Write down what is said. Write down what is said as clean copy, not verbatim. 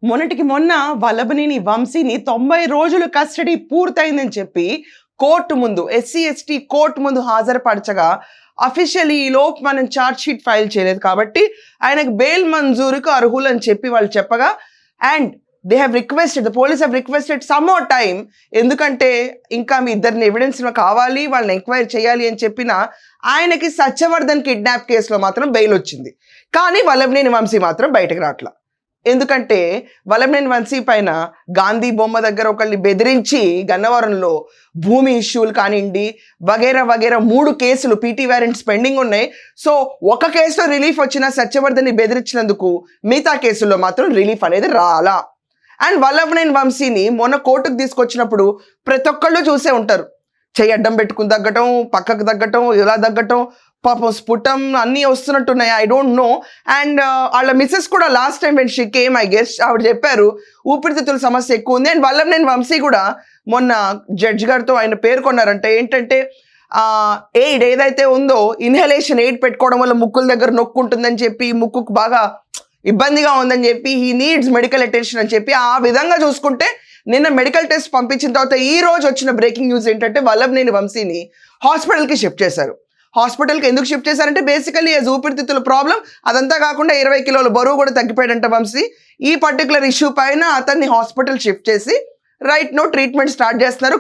మొన్నటికి మొన్న వల్లభనేని వంశీని 90 రోజులు కస్టడీ పూర్తయిందని చెప్పి కోర్టు ముందు ఎస్సీ/ఎస్టీ కోర్టు ముందు హాజరుపరచగా అఫీషియల్లీ ఈ లోపు మనం ఛార్జ్ షీట్ ఫైల్ చేయలేదు కాబట్టి ఆయనకు బెయిల్ మంజూరుకు అర్హులు అని చెప్పి వాళ్ళు చెప్పగా and they have requested the police have requested some more time, ఎందుకంటే ఇంకా మీ ఇద్దరిని ఎవిడెన్స్ కావాలి, వాళ్ళని ఎంక్వైరీ చేయాలి అని చెప్పిన ఆయనకి సత్యవర్ధన్ కిడ్నాప్ కేసులో మాత్రం బెయిల్ వచ్చింది. కానీ వల్లభనేని వంశీ మాత్రం బయటకు రావట్లా. ఎందుకంటే వల్లభనేని వంశీ పైన గాంధీ బొమ్మ దగ్గర ఒకళ్ళని బెదిరించి గన్నవరంలో భూమి ఇష్యూలు కానివ్వండి వగేరా వగేరా 3 కేసులు పీటీ వారెంట్స్ పెండింగ్ ఉన్నాయి. సో ఒక కేసులో రిలీఫ్ వచ్చిన సత్యవర్ధన్ని బెదిరించినందుకు మిగతా కేసుల్లో మాత్రం రిలీఫ్ అనేది రాలా. అండ్ వల్లభనేని వంశీని మొన్న కోర్టుకు తీసుకొచ్చినప్పుడు ప్రతి ఒక్కళ్ళు చూసే ఉంటారు, చెయ్యి అడ్డం పెట్టుకుని తగ్గటం, పక్కకు తగ్గటం, ఇలా తగ్గటం, పాపం స్ఫుటం అన్నీ వస్తున్నట్టున్నాయి. I don't know. అండ్ వాళ్ళ మిస్సెస్ కూడా last time when she came I guess ఆవిడ చెప్పారు ఊపిరితిత్తుల సమస్య ఎక్కువ ఉంది. అండ్ వల్లభనేని వంశీ కూడా మొన్న జడ్జి గారితో ఆయన పేర్కొన్నారంటే ఏంటంటే ఎయిడ్ ఏదైతే ఉందో ఇన్హలేషన్ ఎయిడ్ పెట్టుకోవడం వల్ల ముక్కుల దగ్గర నొక్కుంటుందని చెప్పి, ముక్కుకు బాగా ఇబ్బందిగా ఉందని చెప్పి, హీ నీడ్స్ మెడికల్ అటెన్షన్ అని చెప్పి ఆ విధంగా చూసుకుంటే నిన్న మెడికల్ టెస్ట్ పంపించిన తర్వాత ఈ రోజు వచ్చిన బ్రేకింగ్ న్యూస్ ఏంటంటే వల్లభనేని వంశీని హాస్పిటల్కి షిఫ్ట్ చేశారు. హాస్పిటల్కి ఎందుకు షిఫ్ట్ చేశారంటే బేసికలీ ఊపిరితిత్తుల ప్రాబ్లం, అదంతా కాకుండా 20 కిలోల బరువు కూడా తగ్గిపోయాడంట వంశీ. ఈ పర్టికులర్ ఇష్యూ పైన అతన్ని హాస్పిటల్ షిఫ్ట్ చేసి రైట్ నో ట్రీట్మెంట్ స్టార్ట్ చేస్తున్నారు.